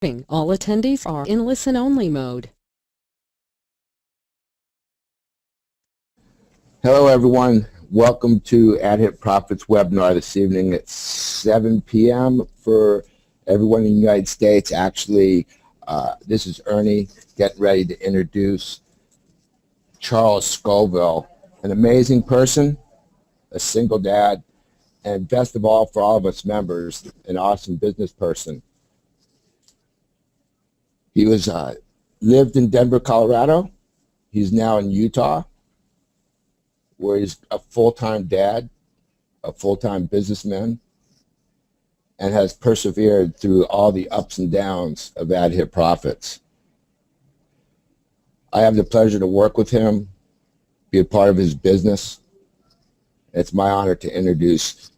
All attendees are in listen-only mode. Hello, everyone. Welcome to Adhitprofits webinar this evening at 7 p.m. for everyone in the United States. Actually, this is Ernie getting ready to introduce Charles Scoville, an amazing person, a single dad, and best of all, for all of us members, an awesome business person. He was lived in Denver, Colorado. He's now in Utah, where he's a full-time dad, a full-time businessman, and has persevered through all the ups and downs of Adhitprofits. I have the pleasure to work with him, be a part of his business. It's my honor to introduce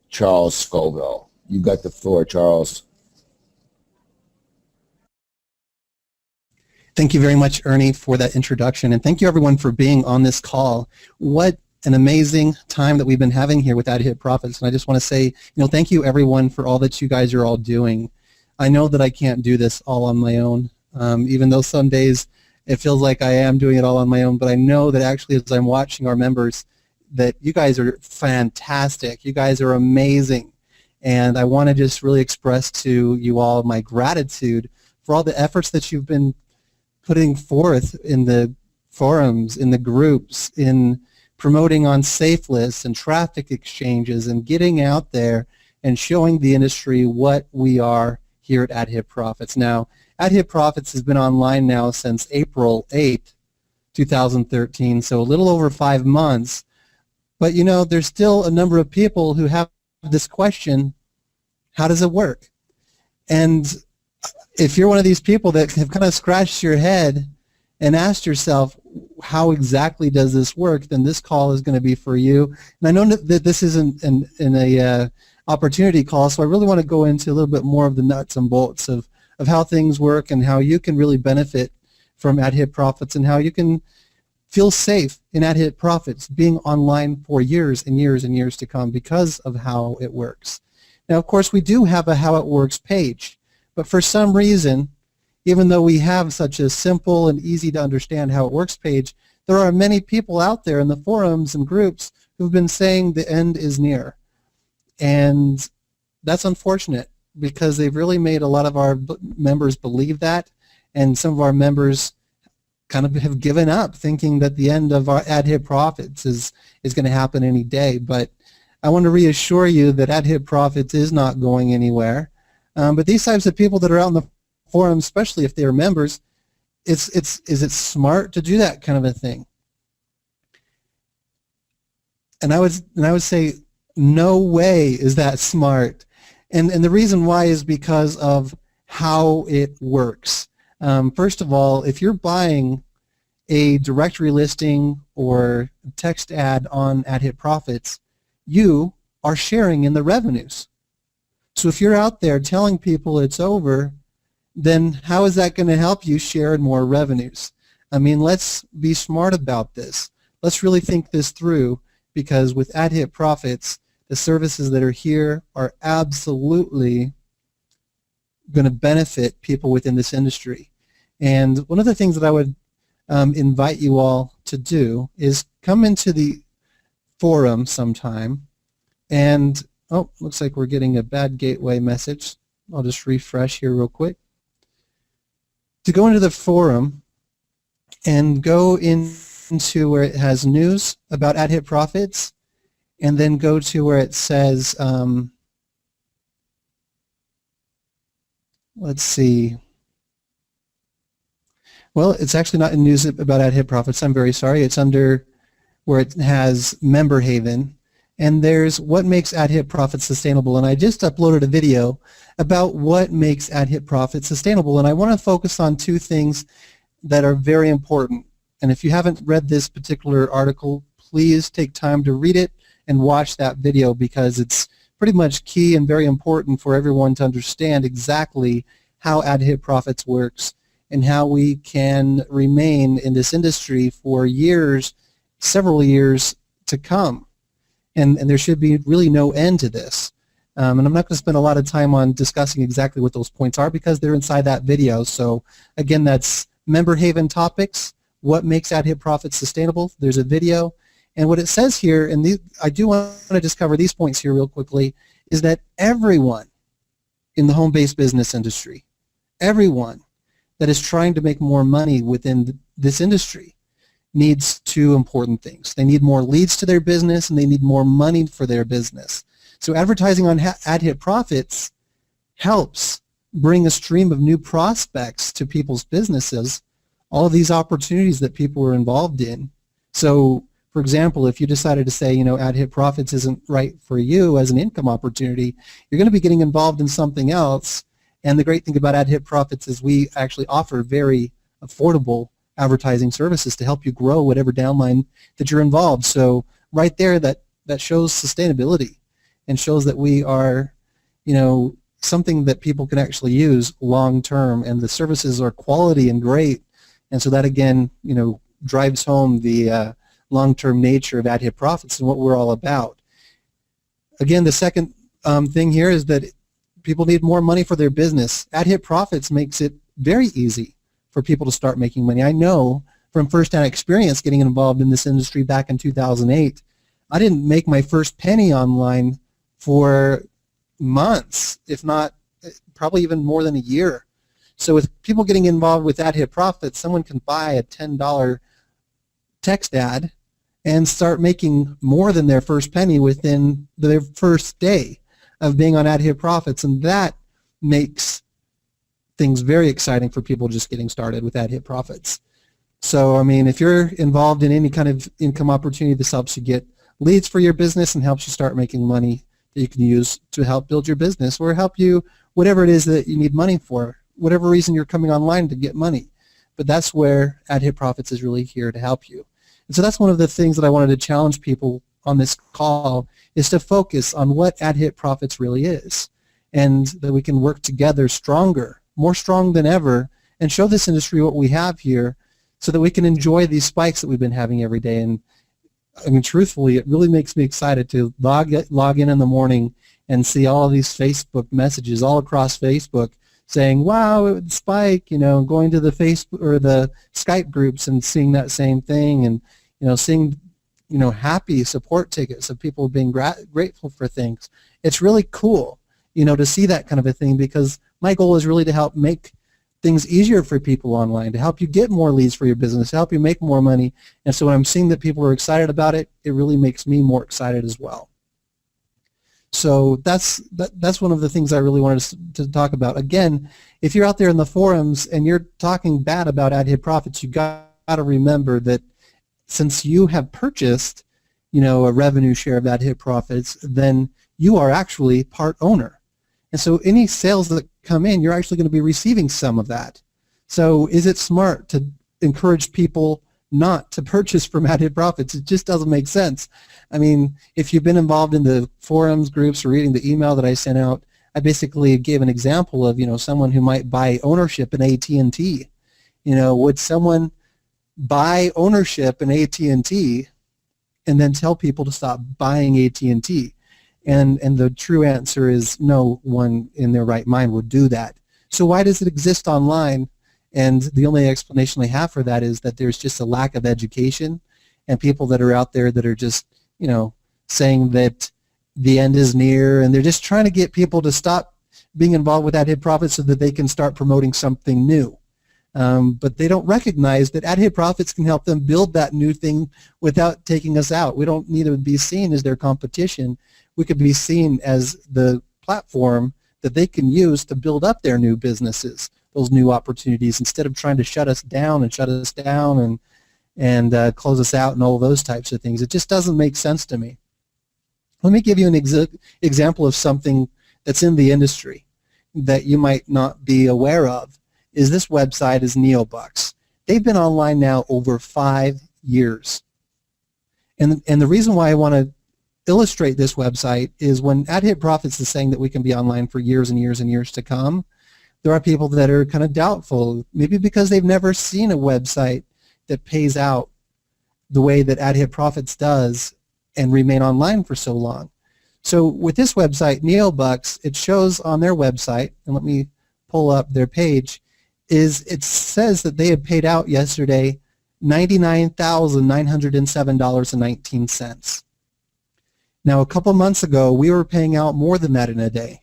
Charles Scoville. You got the floor, Charles. Thank you very much, Ernie, for that introduction, and thank you everyone for being on this call. What an amazing time that we've been having here with Adhitprofits, and I just want to say, thank you everyone for all that you guys are all doing. I know that I can't do this all on my own, even though some days it feels like I am doing it all on my own, but I know that actually as I'm watching our members, that you guys are fantastic. You guys are amazing, and I want to just really express to you all my gratitude for all the efforts that you've been putting forth in the forums, in the groups, in promoting on safe lists and traffic exchanges and getting out there and showing the industry what we are here at Adhitprofits. Now, Adhitprofits has been online now since April 8th, 2013, so a little over 5 months. But there's still a number of people who have this question, how does it work? And if you're one of these people that have kind of scratched your head and asked yourself, how exactly does this work, then this call is going to be for you. And I know that this isn't an opportunity call, so I really want to go into a little bit more of the nuts and bolts of how things work and how you can really benefit from Adhitprofits and how you can feel safe in Adhitprofits being online for years and years and years to come because of how it works. Now, of course, we do have a How It Works page. But for some reason, even though we have such a simple and easy to understand how it works page, there are many people out there in the forums and groups who've been saying the end is near. And that's unfortunate because they've really made a lot of our members believe that, and some of our members kind of have given up thinking that the end of our Adhitprofits is going to happen any day. But I want to reassure you that Adhitprofits is not going anywhere. But these types of people that are out in the forum, especially if they are members, is it smart to do that kind of a thing? And I would say no way is that smart. And the reason why is because of how it works. First of all, if you're buying a directory listing or text ad on Adhitprofits, you are sharing in the revenues. So if you're out there telling people it's over, then how is that going to help you share in more revenues? I mean, let's be smart about this. Let's really think this through, because with Adhitprofits, the services that are here are absolutely going to benefit people within this industry. And one of the things that I would invite you all to do is come into the forum sometime and oh, looks like we're getting a bad gateway message. I'll just refresh here real quick. To go into the forum and go into where it has news about Adhitprofits, and then go to where it says, let's see. Well, it's actually not in news about Adhitprofits. I'm very sorry. It's under where it has Member Haven. And there's what makes Adhitprofits sustainable. And I just uploaded a video about what makes Adhitprofits sustainable. And I want to focus on two things that are very important. And if you haven't read this particular article, please take time to read it and watch that video, because it's pretty much key and very important for everyone to understand exactly how Adhitprofits works and how we can remain in this industry for years, several years to come. And there should be really no end to this. And I'm not going to spend a lot of time on discussing exactly what those points are because they're inside that video. So again, that's Member Haven Topics, What Makes Adhitprofits Sustainable. There's a video. And what it says here, and I do want to just cover these points here real quickly, is that everyone in the home-based business industry, everyone that is trying to make more money within this industry needs two important things. They need more leads to their business and they need more money for their business. So advertising on Adhitprofits helps bring a stream of new prospects to people's businesses, all of these opportunities that people are involved in. So for example, if you decided to say, Adhitprofits isn't right for you as an income opportunity, you're going to be getting involved in something else. And the great thing about Adhitprofits is we actually offer very affordable advertising services to help you grow whatever downline that you're involved. So right there, that shows sustainability and shows that we are, something that people can actually use long term, and the services are quality and great. And so that again, drives home the long-term nature of Adhitprofits and what we're all about. Again, the second thing here is that people need more money for their business. Adhitprofits makes it very easy for people to start making money. I know from first-hand experience getting involved in this industry back in 2008, I didn't make my first penny online for months, if not probably even more than a year. So with people getting involved with Adhitprofits, someone can buy a $10 text ad and start making more than their first penny within their first day of being on Adhitprofits, and that makes things very exciting for people just getting started with Adhitprofits. So, I mean, if you're involved in any kind of income opportunity, this helps you get leads for your business and helps you start making money that you can use to help build your business or help you whatever it is that you need money for, whatever reason you're coming online to get money. But that's where Adhitprofits is really here to help you. And so that's one of the things that I wanted to challenge people on this call, is to focus on what Adhitprofits really is, and that we can work together stronger, more strong than ever, and show this industry what we have here so that we can enjoy these spikes that we've been having every day. And I mean, truthfully, it really makes me excited to log in the morning and see all of these Facebook messages all across Facebook saying, wow, it would spike, going to the Facebook or the Skype groups and seeing that same thing, and, seeing, happy support tickets of people being grateful for things. It's really cool, to see that kind of a thing, because my goal is really to help make things easier for people online, to help you get more leads for your business, to help you make more money. And so when I'm seeing that people are excited about it, it really makes me more excited as well. So that's one of the things I really wanted to talk about. Again, if you're out there in the forums and you're talking bad about Adhitprofits, you got to remember that since you have purchased, a revenue share of Adhitprofits, then you are actually part owner. And so any sales that come in, you're actually going to be receiving some of that. So is it smart to encourage people not to purchase from Adhitprofits? It just doesn't make sense. I mean, if you've been involved in the forums groups or reading the email that I sent out, I basically gave an example of, someone who might buy ownership in AT&T. Would someone buy ownership in AT&T and then tell people to stop buying AT&T? And the true answer is no one in their right mind would do that. So why does it exist online? And the only explanation I have for that is that there's just a lack of education, and people that are out there that are just, saying that the end is near, and they're just trying to get people to stop being involved with Adhitprofits so that they can start promoting something new. But they don't recognize that Adhitprofits can help them build that new thing without taking us out. We don't need to be seen as their competition. We could be seen as the platform that they can use to build up their new businesses, those new opportunities, instead of trying to shut us down and close us out and all those types of things. It just doesn't make sense to me. Let me give you an example of something that's in the industry that you might not be aware of. Is this website is Neobucks. They've been online now over 5 years. And the reason why I want to illustrate this website is when Adhitprofits is saying that we can be online for years and years and years to come, there are people that are kind of doubtful, maybe because they've never seen a website that pays out the way that Adhitprofits does and remain online for so long. So with this website, NeoBucks, it shows on their website, and let me pull up their page, it says that they had paid out yesterday $99,907.19. Now, a couple months ago, we were paying out more than that in a day.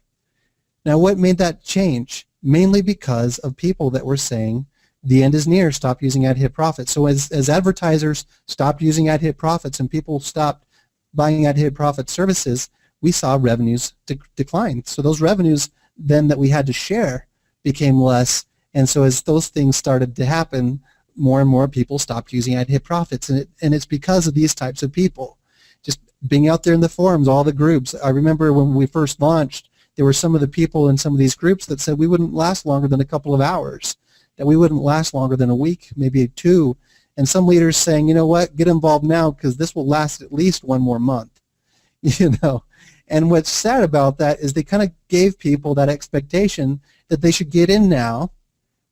Now, what made that change? Mainly because of people that were saying, the end is near, stop using Adhitprofits. So as advertisers stopped using Adhitprofits and people stopped buying Adhitprofit services, we saw revenues decline. So those revenues then that we had to share became less. And so as those things started to happen, more and more people stopped using Adhitprofits. And it's because of these types of people. Just being out there in the forums, all the groups. I remember when we first launched, there were some of the people in some of these groups that said we wouldn't last longer than a couple of hours, that we wouldn't last longer than a week, maybe two. And some leaders saying, you know what, get involved now because this will last at least one more month. You know, and what's sad about that is they kind of gave people that expectation that they should get in now,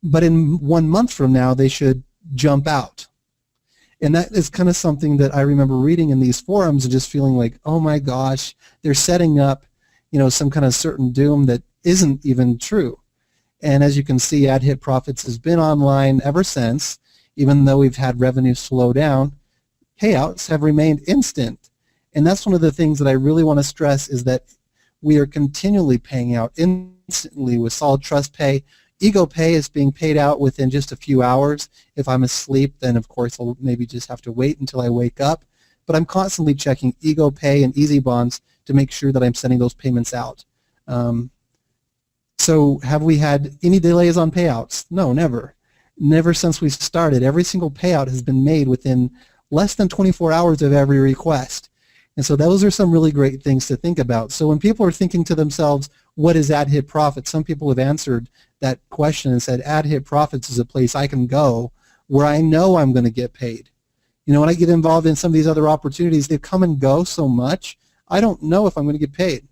but in 1 month from now they should jump out. And that is kind of something that I remember reading in these forums and just feeling like, oh my gosh, they're setting up, you know, some kind of certain doom that isn't even true. And as you can see, Adhitprofits has been online ever since. Even though we've had revenue slow down, payouts have remained instant. And that's one of the things that I really want to stress is that we are continually paying out instantly with Solid Trust Pay. Ego Pay is being paid out within just a few hours. If I'm asleep, then of course I'll maybe just have to wait until I wake up. But I'm constantly checking Ego Pay and Easy Bonds to make sure that I'm sending those payments out. So have we had any delays on payouts? No, never. Never since we started. Every single payout has been made within less than 24 hours of every request. And so those are some really great things to think about. So when people are thinking to themselves, what is Adhitprofits? Some people have answered that question and said, Adhitprofits is a place I can go where I know I'm going to get paid. You know, when I get involved in some of these other opportunities, they come and go so much, I don't know if I'm going to get paid.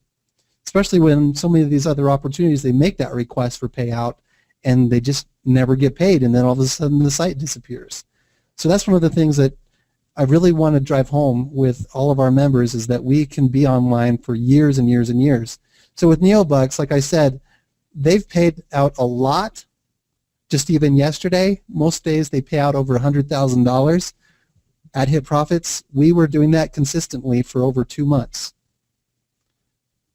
Especially when so many of these other opportunities, they make that request for payout and they just never get paid, and then all of a sudden the site disappears. So that's one of the things that I really want to drive home with all of our members is that we can be online for years and years and years. So with NeoBucks, like I said, they've paid out a lot. Just even yesterday, most days they pay out over $100,000. Adhitprofits, we were doing that consistently for over 2 months.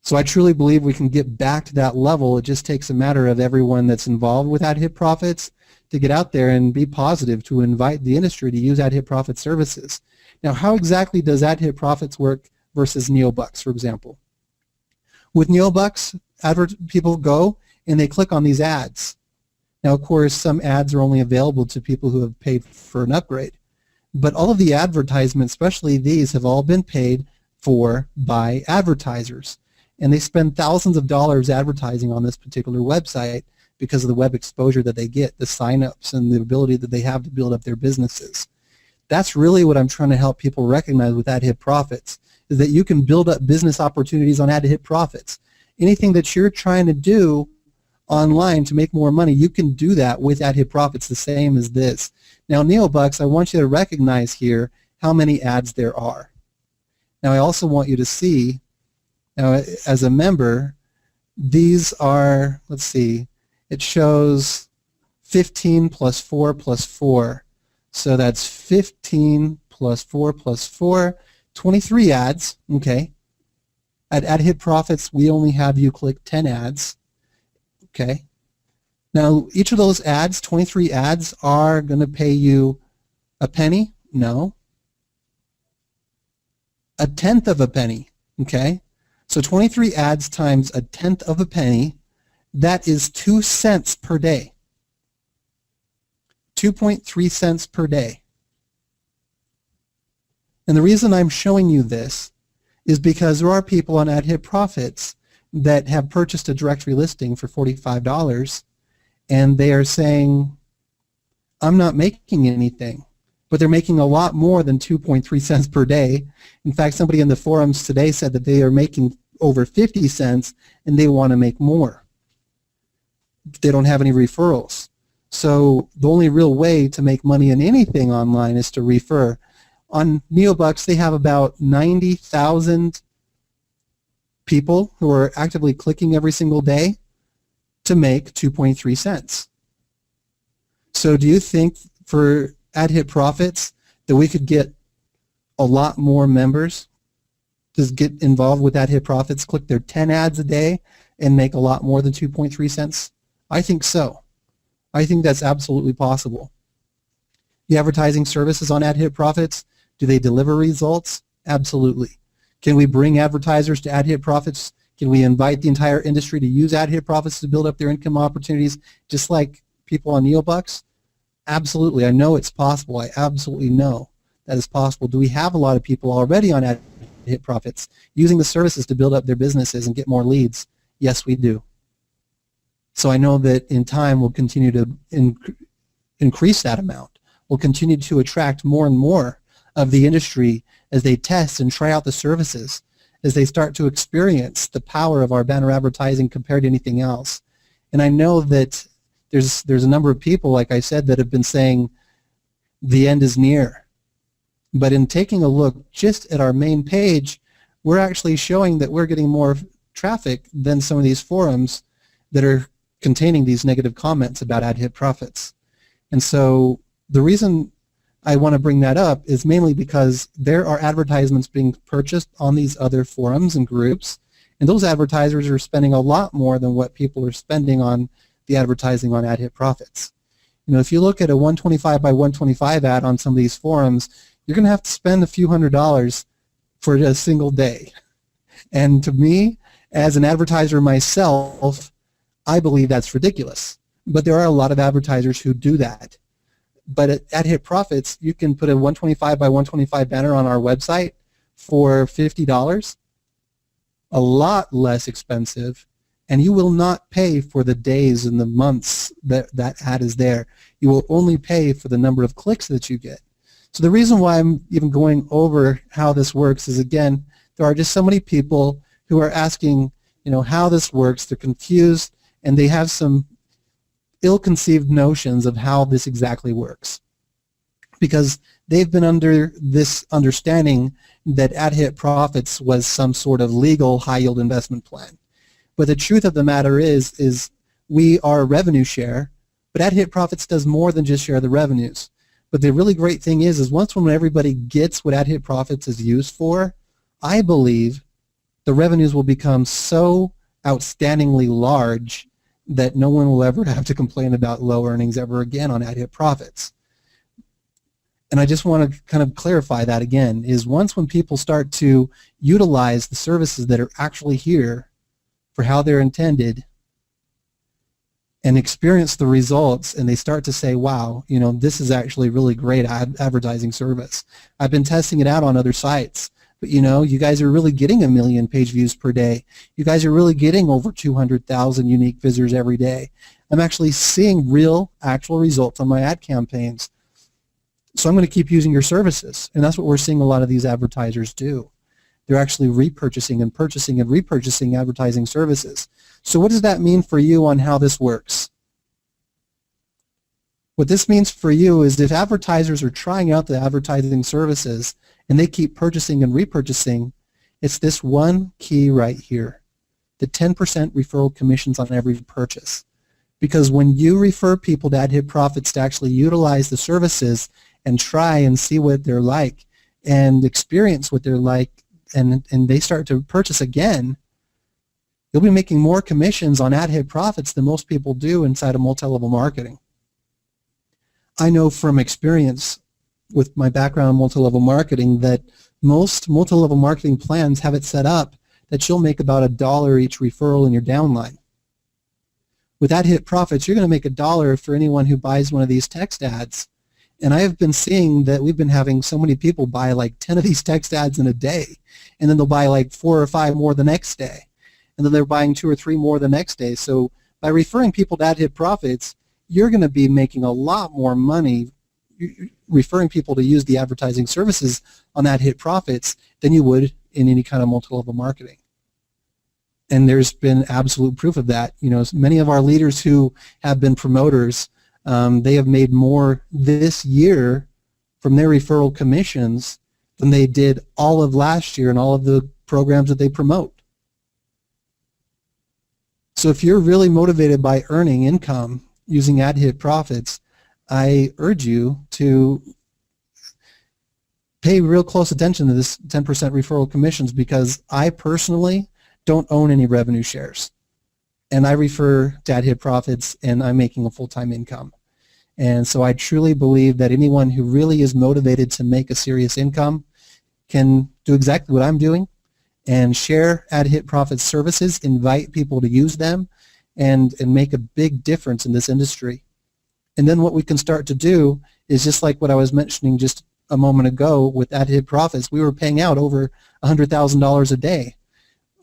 So I truly believe we can get back to that level. It just takes a matter of everyone that's involved with Adhitprofits to get out there and be positive, to invite the industry to use Adhitprofit services. Now, how exactly does Adhitprofits work versus NeoBucks, for example? With NeoBucks, people go and they click on these ads. Now, of course, some ads are only available to people who have paid for an upgrade. But all of the advertisements, especially these, have all been paid for by advertisers. And they spend thousands of dollars advertising on this particular website because of the web exposure that they get, the sign-ups, and the ability that they have to build up their businesses. That's really what I'm trying to help people recognize with Adhitprofits, is that you can build up business opportunities on Adhitprofits. Anything that you're trying to do online to make more money, you can do that with Adhitprofits, the same as this. Now, NeoBucks, I want you to recognize here how many ads there are. Now, I also want you to see, now, as a member, these are, let's see, it shows 15 plus 4 plus 4. So that's 15 plus 4 plus 4, 23 ads, okay. At Adhitprofits, we only have you click 10 ads, okay. Now, each of those ads, 23 ads, are going to pay you a penny? No. A tenth of a penny, okay. So 23 ads times a tenth of a penny, that is 2 cents per day. 2.3 cents per day. And the reason I'm showing you this is because there are people on Adhitprofits that have purchased a directory listing for $45 and they are saying, I'm not making anything. But they're making a lot more than 2.3 cents per day. In fact, somebody in the forums today said that they are making over 50 cents and they want to make more. They don't have any referrals. So the only real way to make money in anything online is to refer. On NeoBucks, they have about 90,000 people who are actively clicking every single day to make 2.3 cents. So do you think for Adhitprofits that we could get a lot more members to get involved with Adhitprofits, click their 10 ads a day and make a lot more than 2.3 cents? I think so. I think that's absolutely possible. The advertising services on Adhitprofits, do they deliver results? Absolutely. Can we bring advertisers to Adhitprofits? Can we invite the entire industry to use Adhitprofits to build up their income opportunities just like people on NeoBucks? Absolutely. I know it's possible. I absolutely know that is possible. Do we have a lot of people already on Adhitprofits using the services to build up their businesses and get more leads? Yes, we do. So I know that in time we'll continue to increase that amount. We'll continue to attract more and more of the industry as they test and try out the services, as they start to experience the power of our banner advertising compared to anything else. And I know that there's a number of people, like I said, that have been saying the end is near. But in taking a look just at our main page, we're actually showing that we're getting more traffic than some of these forums that are containing these negative comments about Adhitprofits. And so the reason I want to bring that up is mainly because there are advertisements being purchased on these other forums and groups, and those advertisers are spending a lot more than what people are spending on the advertising on Adhitprofits. You know, if you look at a 125 by 125 ad on some of these forums, you're going to have to spend a few $100s for a single day. And to me, as an advertiser myself, I believe that's ridiculous. But there are a lot of advertisers who do that. But at Adhitprofits, you can put a 125 by 125 banner on our website for $50, a lot less expensive, and you will not pay for the days and the months that that ad is there. You will only pay for the number of clicks that you get. So the reason why I'm even going over how this works is, again, there are just so many people who are asking, you know, how this works. They're confused, and they have some ill-conceived notions of how this exactly works, because they've been under this understanding that Adhitprofits was some sort of legal high-yield investment plan. But the truth of the matter is we are a revenue share, but Adhitprofits does more than just share the revenues. But the really great thing is once when everybody gets what Adhitprofits is used for, I believe the revenues will become so outstandingly large that no one will ever have to complain about low earnings ever again on Adhitprofits. And I just want to kind of clarify that again, is once when people start to utilize the services that are actually here for how they're intended and experience the results, and they start to say, wow, you know, this is actually really great advertising service. I've been testing it out on other sites. But you know, you guys are really getting 1 million page views per day. You guys are really getting over 200,000 unique visitors every day. I'm actually seeing real, actual results on my ad campaigns. So I'm going to keep using your services. And that's what we're seeing a lot of these advertisers do. They're actually repurchasing and purchasing and repurchasing advertising services. So what does that mean for you on how this works? What this means for you is if advertisers are trying out the advertising services and they keep purchasing and repurchasing, it's this one key right here, the 10% referral commissions on every purchase. Because when you refer people to Adhitprofits to actually utilize the services and try and see what they're like and experience what they're like, and they start to purchase again, you'll be making more commissions on Adhitprofits than most people do inside of multi-level marketing. I know from experience with my background in multi-level marketing that most multi-level marketing plans have it set up that you'll make about $1 each referral in your downline. With Adhitprofits, you're going to make $1 for anyone who buys one of these text ads. And I have been seeing that we've been having so many people buy like 10 of these text ads in a day, and then they'll buy like 4 or 5 more the next day, and then they're buying 2 or 3 more the next day. So by referring people to Adhitprofits, you're going to be making a lot more money referring people to use the advertising services on Adhitprofits than you would in any kind of multi-level marketing. And there's been absolute proof of that. You know, many of our leaders who have been promoters, they have made more this year from their referral commissions than they did all of last year in all of the programs that they promote. So if you're really motivated by earning income using Adhitprofits, I urge you to pay real close attention to this 10% referral commissions, because I personally don't own any revenue shares. And I refer to Adhitprofits, and I'm making a full-time income. And so I truly believe that anyone who really is motivated to make a serious income can do exactly what I'm doing and share Adhitprofits services, invite people to use them, and make a big difference in this industry. And then what we can start to do is just like what I was mentioning just a moment ago with Adhitprofits. We were paying out over $100,000 a day.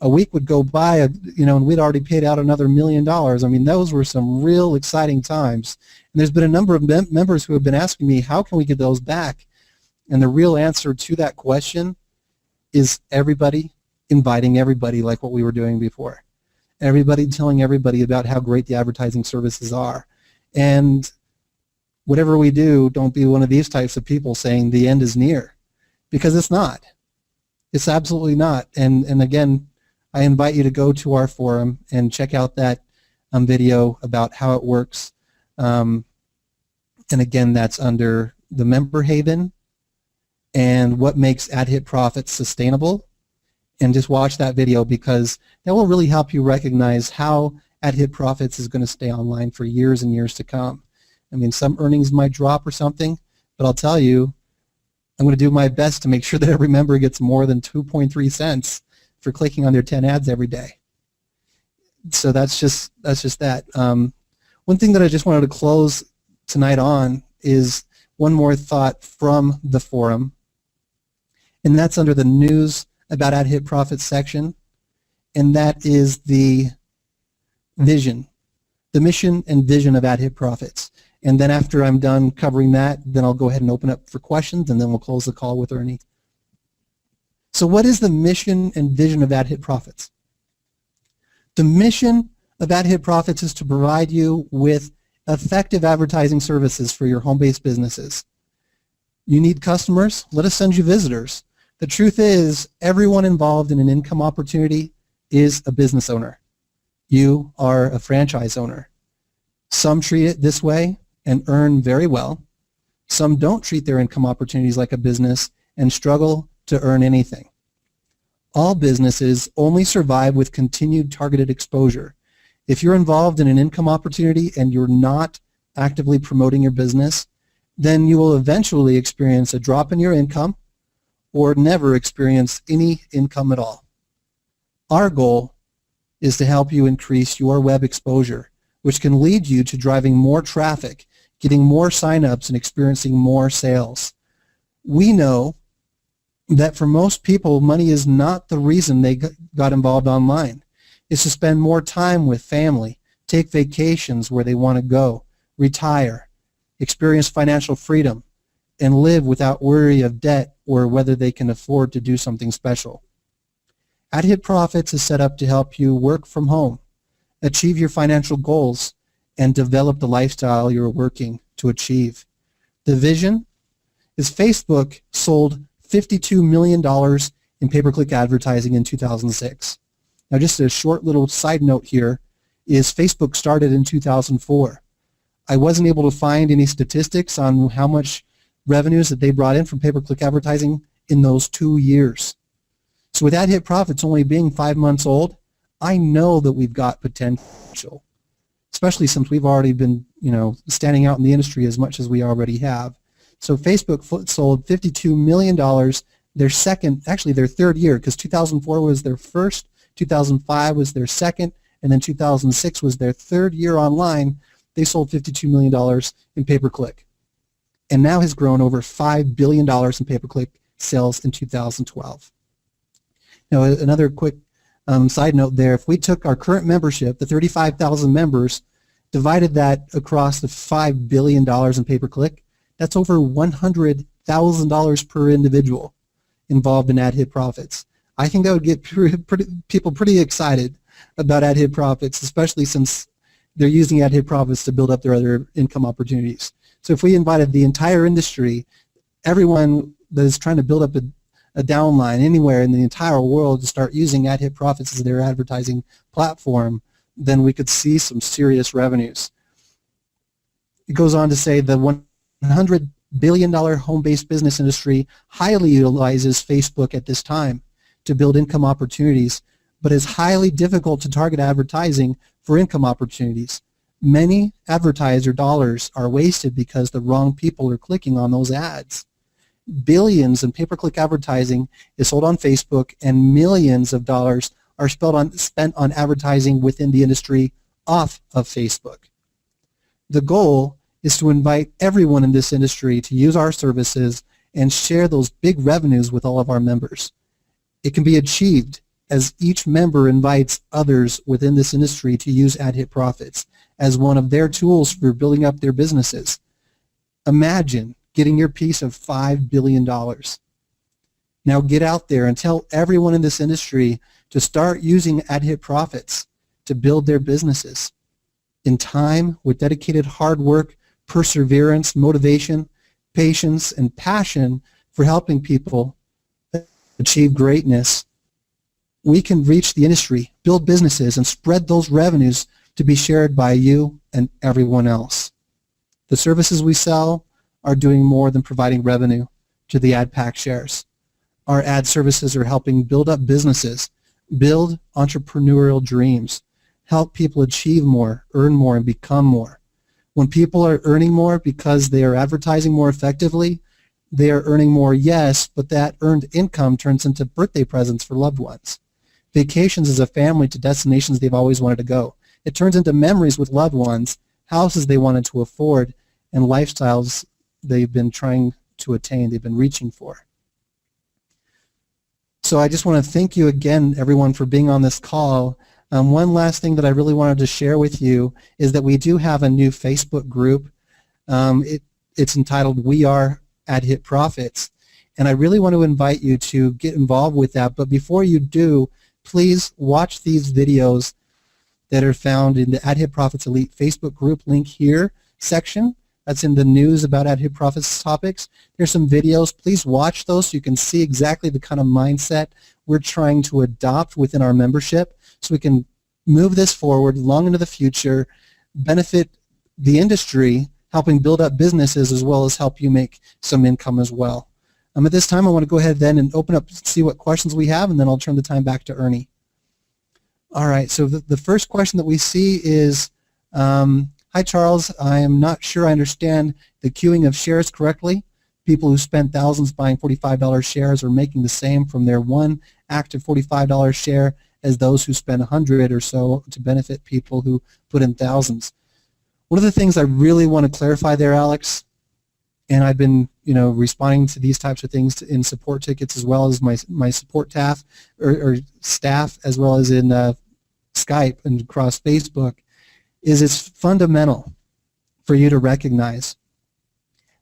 A week would go by, and we'd already paid out another $1 million. I mean, those were some real exciting times. And there's been a number of members who have been asking me, how can we get those back? And the real answer to that question is everybody inviting everybody, like what we were doing before. Everybody telling everybody about how great the advertising services are. And whatever we do, don't be one of these types of people saying the end is near, because it's not. It's absolutely not. And again, I invite you to go to our forum and check out that video about how it works. And again, that's under the member haven and what makes Adhitprofits sustainable. And just watch that video, because that will really help you recognize how Adhitprofits is going to stay online for years and years to come. I mean, some earnings might drop or something, but I'll tell you, I'm going to do my best to make sure that every member gets more than 2.3 cents for clicking on their 10 ads every day. So that's just that. One thing that I just wanted to close tonight on is one more thought from the forum, and that's under the news about Adhitprofits section, and that is the vision, the mission and vision of Adhitprofits. And then after I'm done covering that, then I'll go ahead and open up for questions, and then we'll close the call with Ernie. So what is the mission and vision of Adhitprofits? The mission of Adhitprofits is to provide you with effective advertising services for your home-based businesses. You need customers? Let us send you visitors. The truth is, everyone involved in an income opportunity is a business owner. You are a franchise owner. Some treat it this way and earn very well. Some don't treat their income opportunities like a business and struggle to earn anything. All businesses only survive with continued targeted exposure. If you're involved in an income opportunity and you're not actively promoting your business, then you will eventually experience a drop in your income or never experience any income at all. Our goal is to help you increase your web exposure, which can lead you to driving more traffic, getting more signups, and experiencing more sales. We know that for most people, money is not the reason they got involved online. It's to spend more time with family, take vacations where they want to go, retire, experience financial freedom, and live without worry of debt or whether they can afford to do something special. Adhitprofits is set up to help you work from home, achieve your financial goals, and develop the lifestyle you're working to achieve. The vision is Facebook sold $52 million in pay-per-click advertising in 2006. Now, just a short little side note here is Facebook started in 2004. I wasn't able to find any statistics on how much revenues that they brought in from pay-per-click advertising in those 2 years. So with Adhitprofits only being 5 months old, I know that we've got potential, especially since we've already been, standing out in the industry as much as we already have. So Facebook sold $52 million their third year, because 2004 was their first, 2005 was their second, and then 2006 was their third year online. They sold $52 million in pay-per-click, and now has grown over $5 billion in pay-per-click sales in 2012. Now, another quick side note there, if we took our current membership, the 35,000 members, divided that across the $5 billion in pay-per-click, that's over $100,000 per individual involved in Adhitprofits. I think that would get people pretty excited about Adhitprofits, especially since they're using Adhitprofits to build up their other income opportunities. So if we invited the entire industry, everyone that is trying to build up a downline anywhere in the entire world to start using Adhitprofits as their advertising platform, then we could see some serious revenues. It goes on to say the $100 billion home-based business industry highly utilizes Facebook at this time to build income opportunities, but is highly difficult to target advertising for income opportunities. Many advertiser dollars are wasted because the wrong people are clicking on those ads. Billions in pay-per-click advertising is sold on Facebook, and millions of dollars are spent on advertising within the industry off of Facebook. The goal is to invite everyone in this industry to use our services and share those big revenues with all of our members. It can be achieved as each member invites others within this industry to use Adhitprofits as one of their tools for building up their businesses. Imagine getting your piece of $5 billion. Now get out there and tell everyone in this industry to start using Adhitprofits to build their businesses. In time, with dedicated hard work, perseverance, motivation, patience, and passion for helping people achieve greatness, we can reach the industry, build businesses, and spread those revenues to be shared by you and everyone else. The services we sell are doing more than providing revenue to the AdPack shares. Our ad services are helping build up businesses, build entrepreneurial dreams, help people achieve more, earn more, and become more. When people are earning more because they are advertising more effectively, they are earning more, yes, but that earned income turns into birthday presents for loved ones. Vacations as a family to destinations they've always wanted to go. It turns into memories with loved ones, houses they wanted to afford, and lifestyles they've been trying to attain, they've been reaching for. So I just want to thank you again, everyone, for being on this call. One last thing that I really wanted to share with you is that we do have a new Facebook group. It's entitled We Are Adhitprofits, and I really want to invite you to get involved with that. But before you do, please watch these videos that are found in the Adhitprofits Elite Facebook group link here section. That's in the news about Adhitprofits topics. There's some videos. Please watch those so you can see exactly the kind of mindset we're trying to adopt within our membership so we can move this forward long into the future, benefit the industry, helping build up businesses as well as help you make some income as well. At this time, I want to go ahead then and open up, see what questions we have, and then I'll turn the time back to Ernie. All right, so the first question that we see is, hi Charles, I am not sure I understand the queuing of shares correctly. People who spent thousands buying $45 shares are making the same from their one active $45 share as those who spend 100 or so to benefit people who put in thousands. One of the things I really want to clarify there, Alex, and I've been responding to these types of things in support tickets as well as my support staff or staff as well as in Skype and across Facebook, is it's fundamental for you to recognize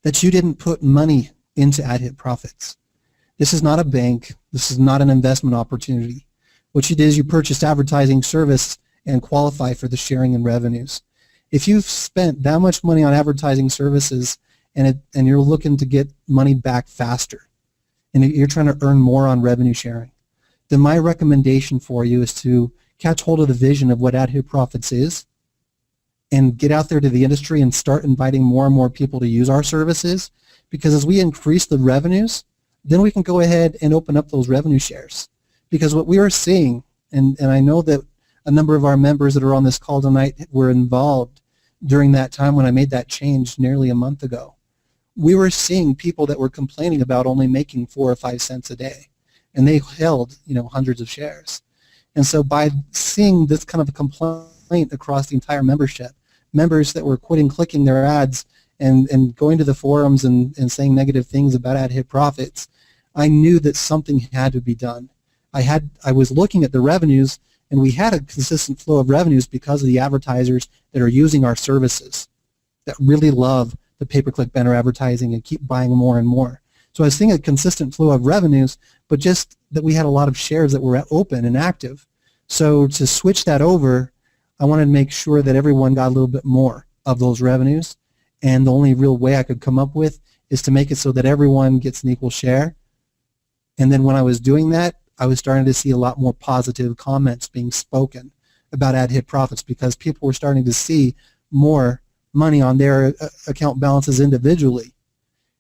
that you didn't put money into Adhitprofits. This is not a bank. This is not an investment opportunity. What you did is you purchased advertising service and qualify for the sharing and revenues. If you've spent that much money on advertising services and you're looking to get money back faster and you're trying to earn more on revenue sharing, then my recommendation for you is to catch hold of the vision of what Adhitprofits is and get out there to the industry and start inviting more and more people to use our services, because as we increase the revenues, then we can go ahead and open up those revenue shares. Because what we are seeing, and I know that a number of our members that are on this call tonight were involved during that time when I made that change nearly a month ago. We were seeing people that were complaining about only making 4 or 5 cents a day, and they held hundreds of shares. And so by seeing this kind of a complaint across the entire membership, members that were quitting clicking their ads and going to the forums and saying negative things about Adhitprofits, I knew that something had to be done. I was looking at the revenues, and we had a consistent flow of revenues because of the advertisers that are using our services, that really love the pay-per-click banner advertising and keep buying more and more. So I was seeing a consistent flow of revenues, but just that we had a lot of shares that were open and active. So to switch that over, I wanted to make sure that everyone got a little bit more of those revenues, and the only real way I could come up with is to make it so that everyone gets an equal share. And then when I was doing that, I was starting to see a lot more positive comments being spoken about Adhitprofits because people were starting to see more money on their account balances individually.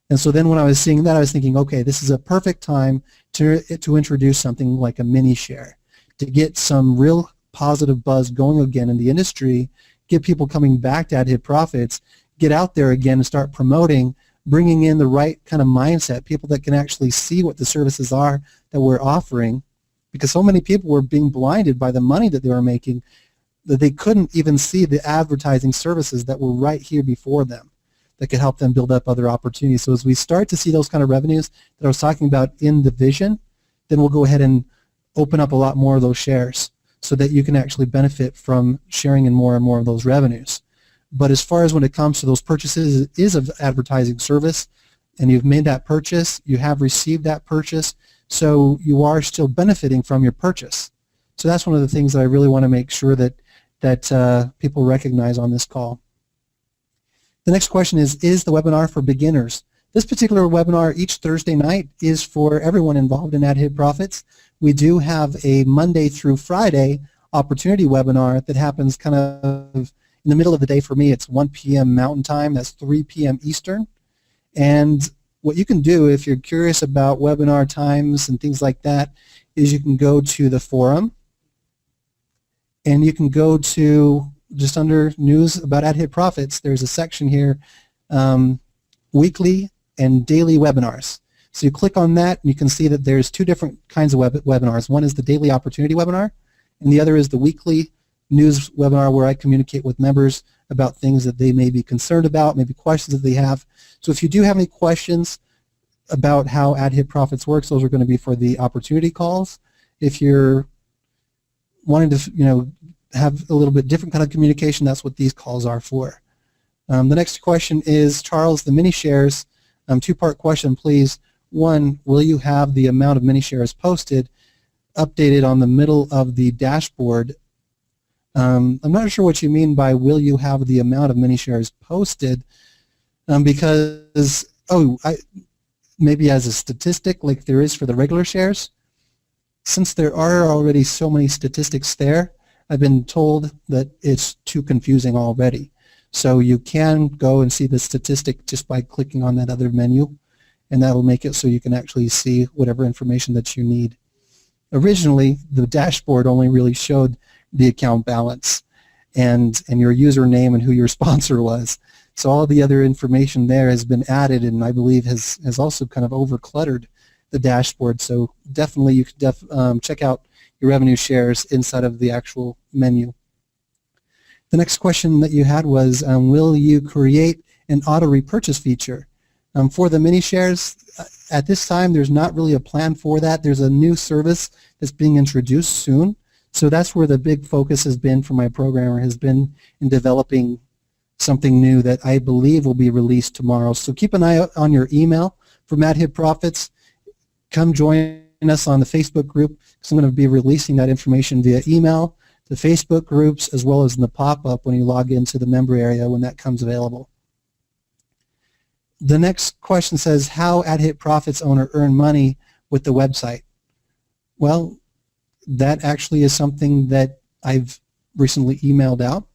And so then when I was seeing that, I was thinking, okay, this is a perfect time to introduce something like a mini share, to get some real positive buzz going again in the industry, get people coming back to Adhitprofits, get out there again and start promoting, bringing in the right kind of mindset, people that can actually see what the services are that we're offering, because so many people were being blinded by the money that they were making that they couldn't even see the advertising services that were right here before them that could help them build up other opportunities. So as we start to see those kind of revenues that I was talking about in the vision, then we'll go ahead and open up a lot more of those shares so that you can actually benefit from sharing in more and more of those revenues. But as far as when it comes to those purchases, it is an advertising service, and you've made that purchase, you have received that purchase, so you are still benefiting from your purchase. So that's one of the things that I really want to make sure that people recognize on this call. The next question is the webinar for beginners? This particular webinar each Thursday night is for everyone involved in Adhitprofits. We do have a Monday through Friday opportunity webinar that happens kind of in the middle of the day for me. It's 1 p.m. Mountain Time, that's 3 p.m. Eastern. And what you can do if you're curious about webinar times and things like that is you can go to the forum and you can go to just under news about Adhitprofits. There's a section here, weekly and daily webinars. So you click on that and you can see that there's two different kinds of webinars. One is the daily opportunity webinar and the other is the weekly news webinar where I communicate with members about things that they may be concerned about, maybe questions that they have. So if you do have any questions about how Adhitprofits works, those are going to be for the opportunity calls. If you're wanting to have a little bit different kind of communication, that's what these calls are for. The next question is, Charles, the mini shares, two-part question, please. One, will you have the amount of mini shares posted updated on the middle of the dashboard? I'm not sure what you mean by will you have the amount of mini shares posted, because, maybe as a statistic like there is for the regular shares. Since there are already so many statistics there, I've been told that it's too confusing already. So you can go and see the statistic just by clicking on that other menu, and that'll make it so you can actually see whatever information that you need. Originally, the dashboard only really showed the account balance and your username and who your sponsor was. So all the other information there has been added, and I believe has also kind of over-cluttered the dashboard. So definitely you could check out your revenue shares inside of the actual menu. The next question that you had was, will you create an auto repurchase feature? For the mini shares, at this time there's not really a plan for that. There's a new service that's being introduced soon. So that's where the big focus has been for my programmer, has been in developing something new that I believe will be released tomorrow. So keep an eye out on your email from Adhitprofits. Come join us on the Facebook group, because I'm going to be releasing that information via email, the Facebook groups, as well as in the pop-up when you log into the member area when that comes available. The next question says, how Adhitprofits owner earn money with the website? Well, that actually is something that I've recently emailed out.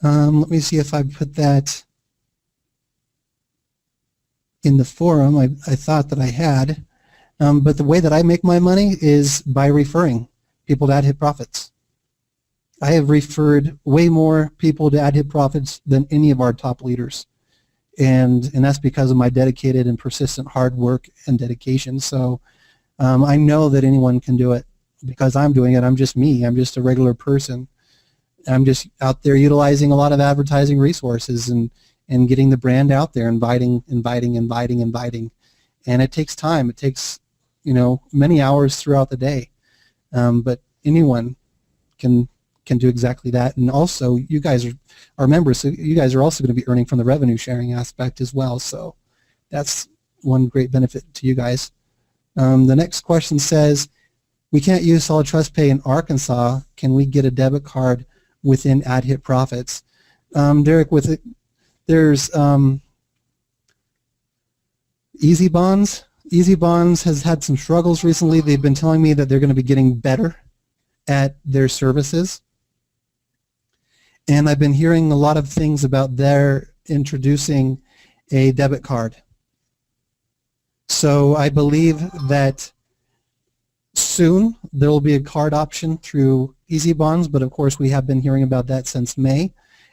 Let me see if I put that in the forum. I thought that I had. But the way that I make my money is by referring people to Adhitprofits. I have referred way more people to Adhitprofits than any of our top leaders. And that's because of my dedicated and persistent hard work and dedication. So I know that anyone can do it because I'm doing it. I'm just me. I'm just a regular person. I'm just out there utilizing a lot of advertising resources and getting the brand out there, inviting. And it takes time. It takes, many hours throughout the day. But anyone can do exactly that. And also, you guys are members, so you guys are also going to be earning from the revenue sharing aspect as well. So that's one great benefit to you guys. The next question says, we can't use Solid Trust Pay in Arkansas. Can we get a debit card within Adhitprofits? Derek, there's Easy Bonds. Easy Bonds has had some struggles recently. They've been telling me that they're going to be getting better at their services. And I've been hearing a lot of things about their introducing a debit card. So I believe that soon there will be a card option through Easy Bonds, but of course we have been hearing about that since May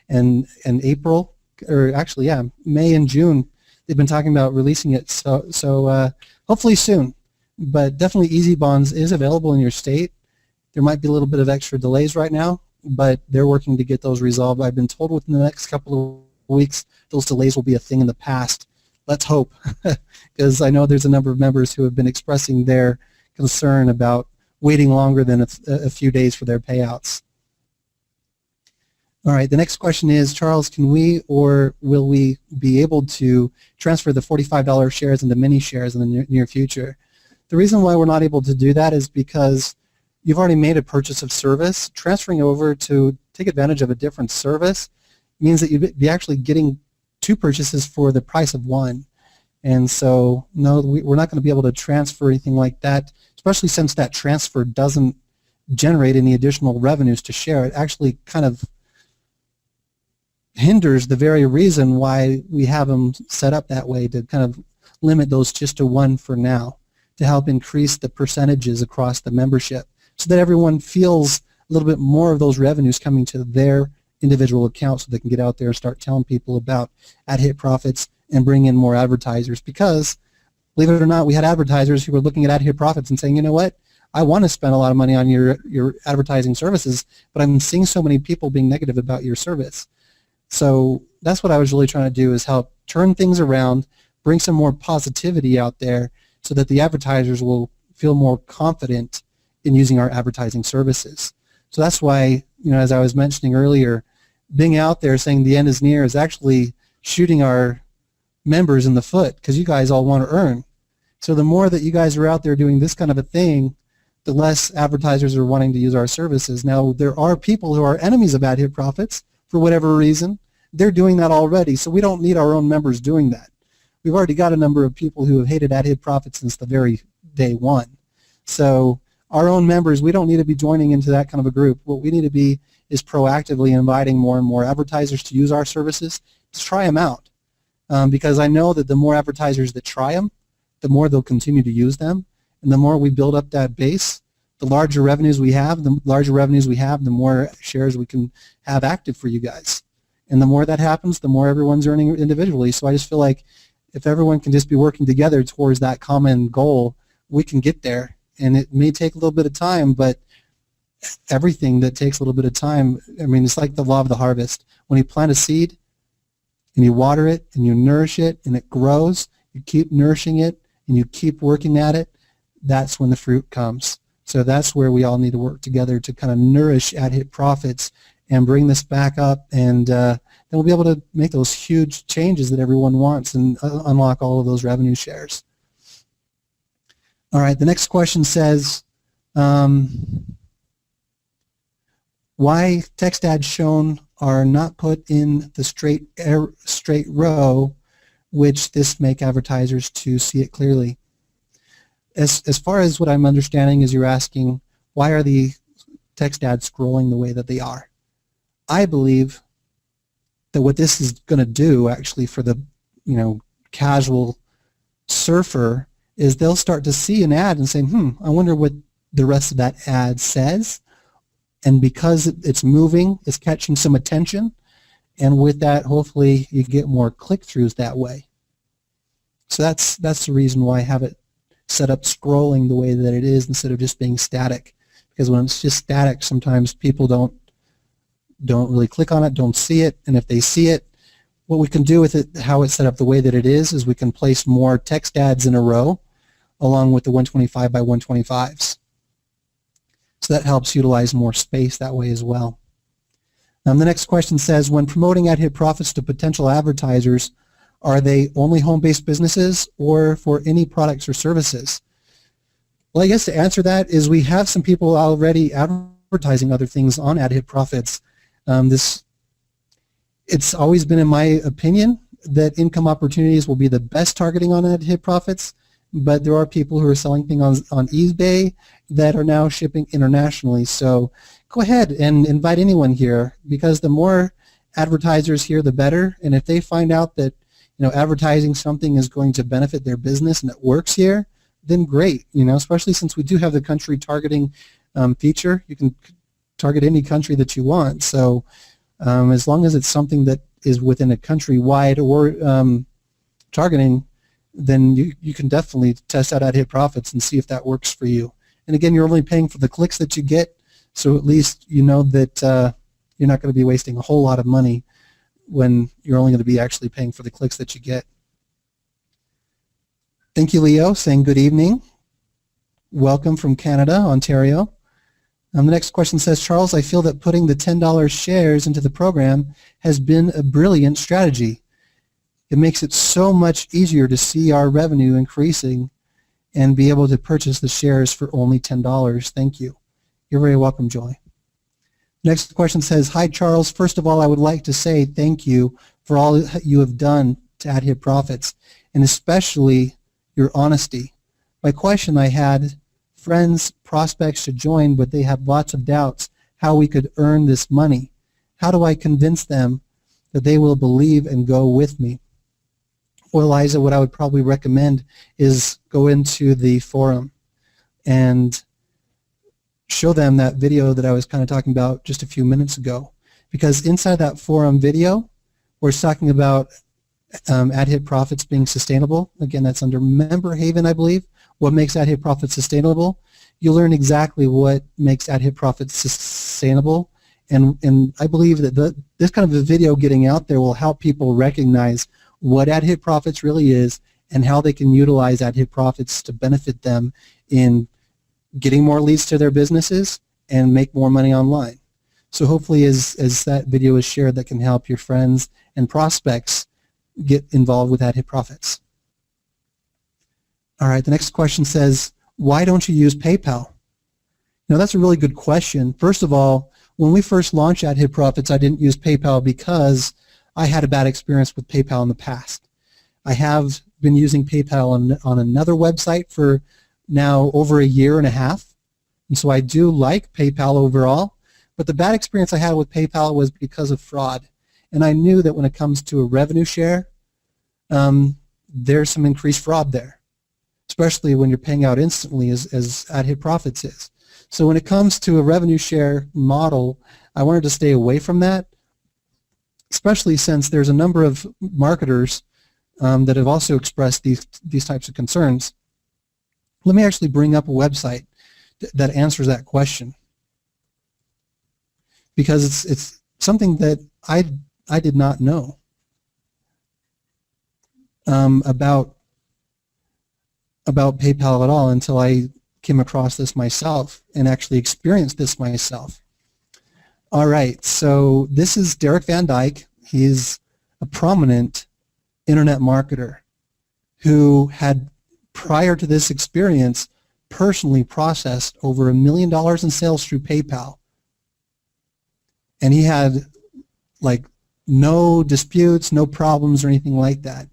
and April, or actually, yeah, May and June. They've been talking about releasing it, so hopefully soon. But definitely Easy Bonds is available in your state. There might be a little bit of extra delays right now, but they're working to get those resolved. I've been told within the next couple of weeks those delays will be a thing in the past. Let's hope, because I know there's a number of members who have been expressing their concern about waiting longer than a few days for their payouts. All right, the next question is, Charles, can we or will we be able to transfer the $45 shares into mini shares in the near future? The reason why we're not able to do that is because you've already made a purchase of service. Transferring over to take advantage of a different service means that you'd be actually getting two purchases for the price of one. And so, no, we're not going to be able to transfer anything like that, especially since that transfer doesn't generate any additional revenues to share. It actually kind of hinders the very reason why we have them set up that way, to kind of limit those just to one for now, to help increase the percentages across the membership so that everyone feels a little bit more of those revenues coming to their individual accounts, so they can get out there and start telling people about Adhitprofits and bring in more advertisers. Because, believe it or not, we had advertisers who were looking at Adhitprofits and saying, you know what, I want to spend a lot of money on your advertising services, but I'm seeing so many people being negative about your service. So that's what I was really trying to do, is help turn things around, bring some more positivity out there so that the advertisers will feel more confident in using our advertising services. So that's why, you know, as I was mentioning earlier, being out there saying the end is near is actually shooting our members in the foot, because you guys all want to earn. So the more that you guys are out there doing this kind of a thing, the less advertisers are wanting to use our services. Now, there are people who are enemies of Adhitprofits for whatever reason. They're doing that already, so we don't need our own members doing that. We've already got a number of people who have hated Adhitprofits since the very day one. So our own members, we don't need to be joining into that kind of a group. What we need to be is proactively inviting more and more advertisers to use our services, to try them out. Because I know that the more advertisers that try them, the more they'll continue to use them. And the more we build up that base, the larger revenues we have, the more shares we can have active for you guys. And the more that happens, the more everyone's earning individually. So I just feel like if everyone can just be working together towards that common goal, we can get there. And it may take a little bit of time, but everything that takes a little bit of time, I mean, it's like the law of the harvest. When you plant a seed and you water it and you nourish it and it grows, you keep nourishing it and you keep working at it, that's when the fruit comes. So that's where we all need to work together to kind of nourish Adhitprofits and bring this back up, and then we'll be able to make those huge changes that everyone wants and unlock all of those revenue shares. All right, the next question says, why text ads shown are not put in the straight row, which this make advertisers to see it clearly? As far as what I'm understanding is, you're asking, why are the text ads scrolling the way that they are? I believe that what this is going to do actually for the, you know, casual surfer is they'll start to see an ad and say, I wonder what the rest of that ad says. And because it's moving, it's catching some attention. And with that, hopefully you get more click-throughs that way. So that's the reason why I have it set up scrolling the way that it is instead of just being static. Because when it's just static, sometimes people don't really click on it, don't see it, and if they see it, what we can do with it, how it's set up the way that it is we can place more text ads in a row along with the 125 by 125s. So that helps utilize more space that way as well. The next question says, when promoting Adhitprofits to potential advertisers, are they only home-based businesses or for any products or services? Well, I guess to answer that is we have some people already advertising other things on Adhitprofits. It's always been in my opinion that income opportunities will be the best targeting on Adhitprofits. but there are people who are selling things on eBay that are now shipping internationally. So go ahead and invite anyone here, because the more advertisers here, the better. And if they find out that advertising something is going to benefit their business and it works here, then great. Especially since we do have the country targeting feature, you can target any country that you want. So as long as it's something that is within a country-wide or targeting, then you can definitely test out Adhitprofits and see if that works for you. And again, you're only paying for the clicks that you get, so at least you know that you're not going to be wasting a whole lot of money when you're only going to be actually paying for the clicks that you get. Thank you, Leo, saying good evening. Welcome from Canada, Ontario. The next question says, Charles, I feel that putting the $10 shares into the program has been a brilliant strategy. It makes it so much easier to see our revenue increasing and be able to purchase the shares for only $10. Thank you. You're very welcome, Joy. Next question says, hi, Charles. First of all, I would like to say thank you for all you have done to Adhitprofits, and especially your honesty. My question I had, friends, prospects should join, but they have lots of doubts how we could earn this money. How do I convince them that they will believe and go with me? Well, Eliza, what I would probably recommend is go into the forum and show them that video that I was kind of talking about just a few minutes ago. Because inside that forum video, we're talking about Adhitprofits being sustainable. Again, that's under Member Haven, I believe. What makes Adhitprofits sustainable? You'll learn exactly what makes Adhitprofits sustainable. And I believe that this kind of a video getting out there will help people recognize what Adhitprofits really is and how they can utilize Adhitprofits to benefit them in getting more leads to their businesses and make more money online. So hopefully as that video is shared, that can help your friends and prospects get involved with Adhitprofits. All right, the next question says, why don't you use PayPal? Now that's a really good question. First of all, when we first launched Adhitprofits, I didn't use PayPal because I had a bad experience with PayPal in the past. I have been using PayPal on another website for now over a year and a half, and so I do like PayPal overall, but the bad experience I had with PayPal was because of fraud, and I knew that when it comes to a revenue share, there's some increased fraud there, especially when you're paying out instantly as Adhitprofits is. So when it comes to a revenue share model, I wanted to stay away from that, especially since there's a number of marketers that have also expressed these types of concerns. Let me actually bring up a website that answers that question, because it's something that I did not know about PayPal at all until I came across this myself and actually experienced this myself. All right, so this is Derek Van Dyke. He's a prominent internet marketer who had, prior to this experience, personally processed over $1 million in sales through PayPal. And he had like no disputes, no problems or anything like that.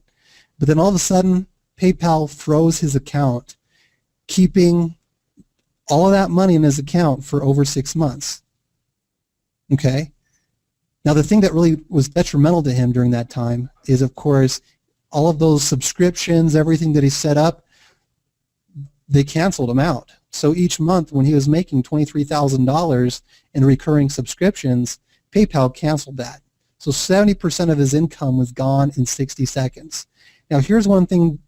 But then all of a sudden, PayPal froze his account, keeping all of that money in his account for over 6 months. Okay? Now the thing that really was detrimental to him during that time is, of course, all of those subscriptions, everything that he set up, they canceled him out. So each month when he was making $23,000 in recurring subscriptions, PayPal canceled that. So 70% of his income was gone in 60 seconds. Now here's one thing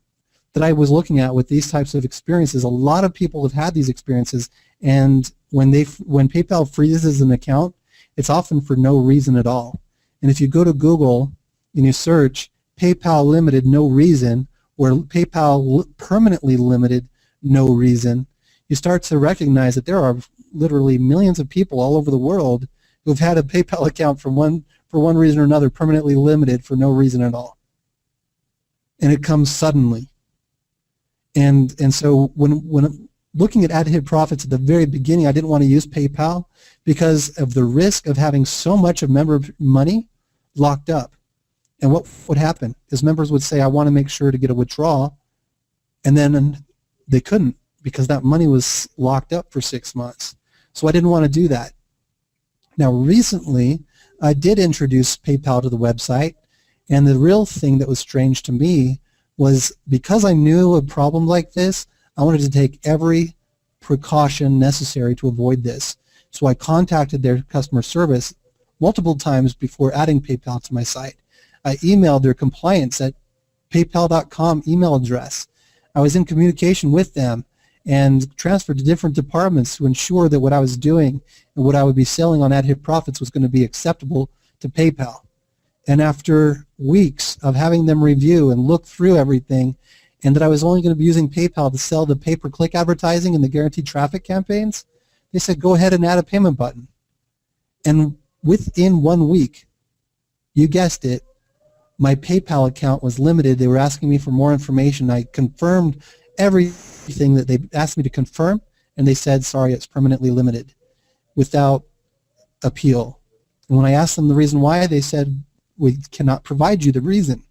that I was looking at with these types of experiences. A lot of people have had these experiences, and when PayPal freezes an account, it's often for no reason at all. And if you go to Google and you search PayPal limited no reason, or PayPal permanently limited no reason, you start to recognize that there are literally millions of people all over the world who have had a PayPal account for one reason or another permanently limited for no reason at all. And it comes suddenly. And so when looking at Adhitprofits at the very beginning, I didn't want to use PayPal because of the risk of having so much of member money locked up. And what would happen is members would say, I want to make sure to get a withdrawal, And then they couldn't because that money was locked up for 6 months. So I didn't want to do that. Now recently, I did introduce PayPal to the website, and the real thing that was strange to me was because I knew a problem like this, I wanted to take every precaution necessary to avoid this. So I contacted their customer service multiple times before adding PayPal to my site. I emailed their compliance at paypal.com email address. I was in communication with them and transferred to different departments to ensure that what I was doing and what I would be selling on Adhitprofits was going to be acceptable to PayPal. And after weeks of having them review and look through everything, and that I was only going to be using PayPal to sell the pay-per-click advertising and the guaranteed traffic campaigns, they said, go ahead and add a payment button. And within 1 week, you guessed it, my PayPal account was limited. They were asking me for more information. I confirmed everything that they asked me to confirm, and they said, sorry, it's permanently limited without appeal. And when I asked them the reason why, they said, we cannot provide you the reason.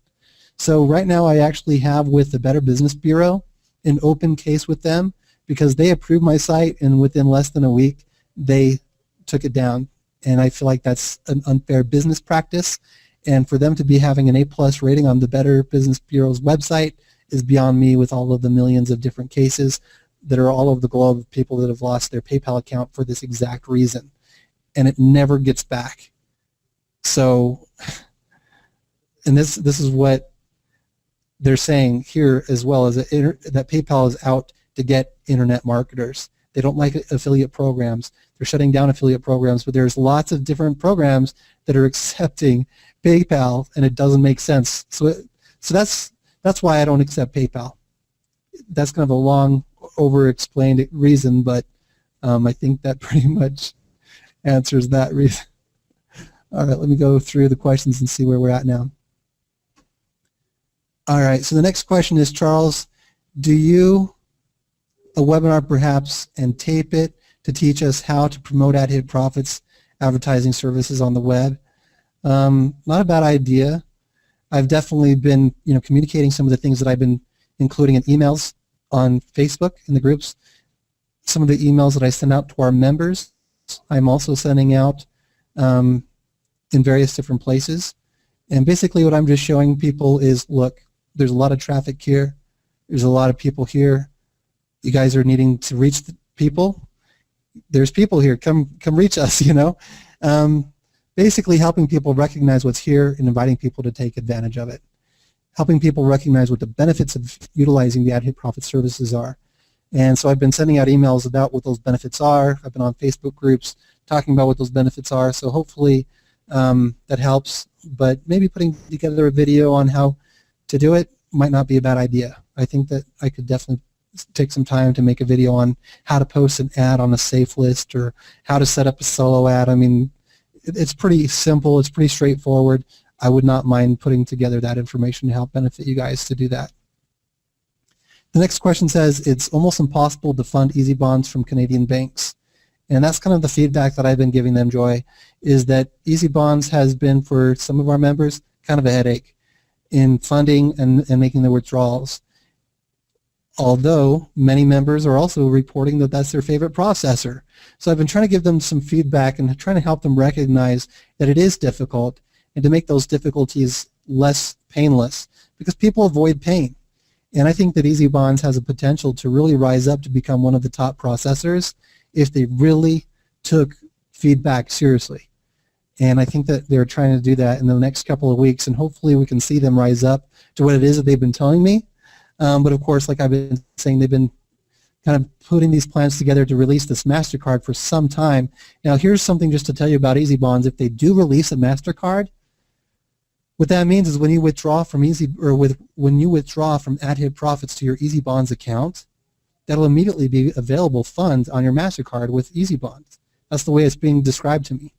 So right now I actually have with the Better Business Bureau an open case with them because they approved my site, and within less than a week they took it down. And I feel like that's an unfair business practice, and for them to be having an A+ rating on the Better Business Bureau's website is beyond me, with all of the millions of different cases that are all over the globe of people that have lost their PayPal account for this exact reason, and it never gets back. So, and this is what they're saying here as well, is that PayPal is out to get internet marketers. They don't like affiliate programs. They're shutting down affiliate programs, but there's lots of different programs that are accepting PayPal, and it doesn't make sense. So that's why I don't accept PayPal. That's kind of a long, over-explained reason, but I think that pretty much answers that reason. All right, let me go through the questions and see where we're at now. All right, so the next question is, Charles, do you a webinar perhaps and tape it to teach us how to promote Adhitprofits advertising services on the web? Not a bad idea. I've definitely been communicating some of the things that I've been including in emails on Facebook in the groups. Some of the emails that I send out to our members, I'm also sending out in various different places. And basically what I'm just showing people is, look, there's a lot of traffic here. There's a lot of people here. You guys are needing to reach the people. There's people here. Come reach us, Basically helping people recognize what's here and inviting people to take advantage of it. Helping people recognize what the benefits of utilizing the Adhitprofits services are. And so I've been sending out emails about what those benefits are. I've been on Facebook groups talking about what those benefits are. So hopefully that helps. But maybe putting together a video on how to do it might not be a bad idea. I think that I could definitely take some time to make a video on how to post an ad on a safe list or how to set up a solo ad. I mean, it's pretty simple. It's pretty straightforward. I would not mind putting together that information to help benefit you guys to do that. The next question says, it's almost impossible to fund easy bonds from Canadian banks. And that's kind of the feedback that I've been giving them, Joy, is that easy bonds has been, for some of our members, kind of a headache in funding and making the withdrawals. Although many members are also reporting that that's their favorite processor. So I've been trying to give them some feedback and trying to help them recognize that it is difficult and to make those difficulties less painless, because people avoid pain. And I think that Easy Bonds has a potential to really rise up to become one of the top processors if they really took feedback seriously. And I think that they're trying to do that in the next couple of weeks, and hopefully we can see them rise up to what it is that they've been telling me. But of course, like I've been saying, they've been kind of putting these plans together to release this MasterCard for some time. Now here's something just to tell you about Easy Bonds. If they do release a MasterCard, what that means is when you withdraw from when you withdraw from Adhitprofits to your Easy Bonds account, that'll immediately be available funds on your MasterCard with Easy Bonds. That's the way it's being described to me.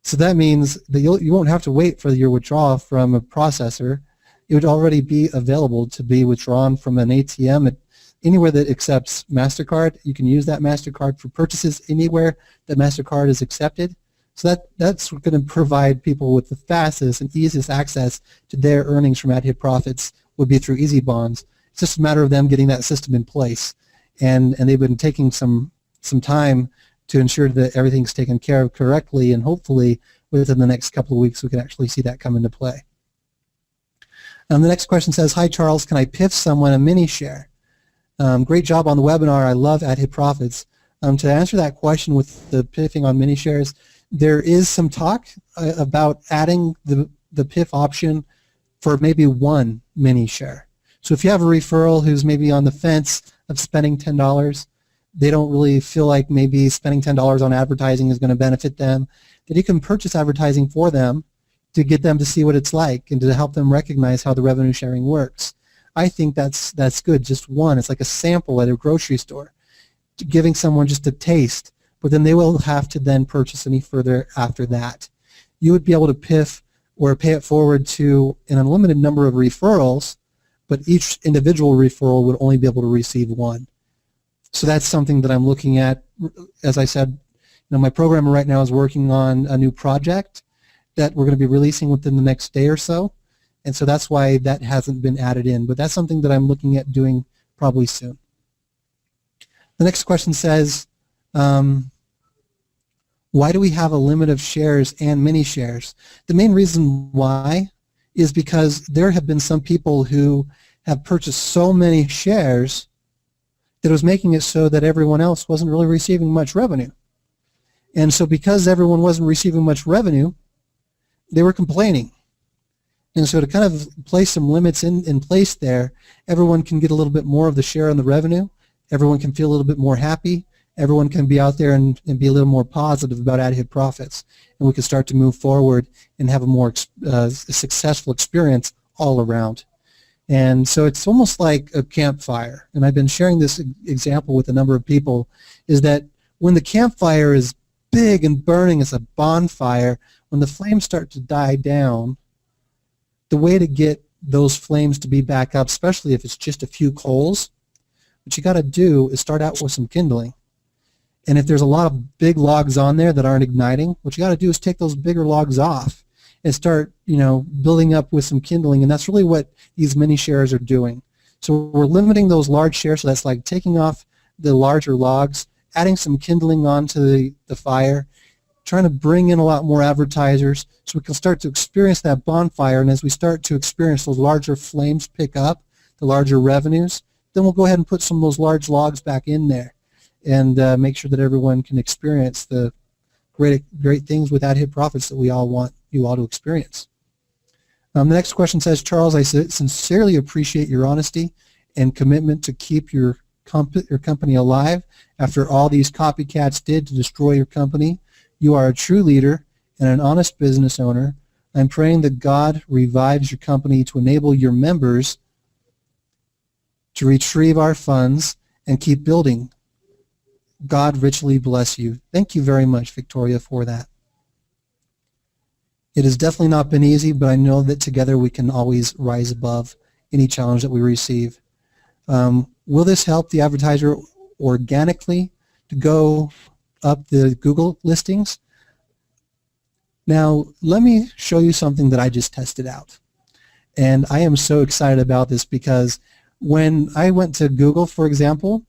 So that means that you won't have to wait for your withdrawal from a processor. It would already be available to be withdrawn from an ATM anywhere that accepts MasterCard. You can use that MasterCard for purchases anywhere that MasterCard is accepted. So that's going to provide people with the fastest and easiest access to their earnings from Adhitprofits would be through Easy Bonds. It's just a matter of them getting that system in place. And they've been taking some time to ensure that everything's taken care of correctly, and hopefully within the next couple of weeks we can actually see that come into play. The next question says, hi Charles, can I PIF someone a mini share? Great job on the webinar. I love Adhitprofits. To answer that question with the PIFing on mini shares, there is some talk about adding the PIF option for maybe one mini share. So if you have a referral who's maybe on the fence of spending $10, they don't really feel like maybe spending $10 on advertising is going to benefit them, then you can purchase advertising for them to get them to see what it's like and to help them recognize how the revenue sharing works. I think that's good, just one. It's like a sample at a grocery store, giving someone just a taste, but then they will have to then purchase any further after that. You would be able to PIF or pay it forward to an unlimited number of referrals, but each individual referral would only be able to receive one. So that's something that I'm looking at. As I said, my programmer right now is working on a new project that we're going to be releasing within the next day or so, and so that's why that hasn't been added in, but that's something that I'm looking at doing probably soon. The next question says, why do we have a limit of shares and mini shares? The main reason why is because there have been some people who have purchased so many shares that it was making it so that everyone else wasn't really receiving much revenue. And so because everyone wasn't receiving much revenue, they were complaining. And so to kind of place some limits in place there, everyone can get a little bit more of the share on the revenue, everyone can feel a little bit more happy, everyone can be out there and be a little more positive about Adhitprofits, and we can start to move forward and have a more successful experience all around. And so it's almost like a campfire, and I've been sharing this example with a number of people, is that when the campfire is big and burning as a bonfire, when the flames start to die down, the way to get those flames to be back up, especially if it's just a few coals, what you got to do is start out with some kindling. And if there's a lot of big logs on there that aren't igniting, what you got to do is take those bigger logs off and start, building up with some kindling. And that's really what these mini shares are doing. So we're limiting those large shares, so that's like taking off the larger logs, adding some kindling onto the fire, trying to bring in a lot more advertisers so we can start to experience that bonfire. And as we start to experience those larger flames pick up, the larger revenues, then we'll go ahead and put some of those large logs back in there and make sure that everyone can experience the great things with Adhitprofits that we all want you all to experience. The next question says, Charles, I sincerely appreciate your honesty and commitment to keep your company alive after all these copycats did to destroy your company. You are a true leader and an honest business owner. I'm praying that God revives your company to enable your members to retrieve our funds and keep building. God richly bless you. Thank you very much, Victoria, for that. It has definitely not been easy, but I know that together we can always rise above any challenge that we receive. Will this help the advertiser organically to go up the Google listings? Now, let me show you something that I just tested out. And I am so excited about this because when I went to Google, for example,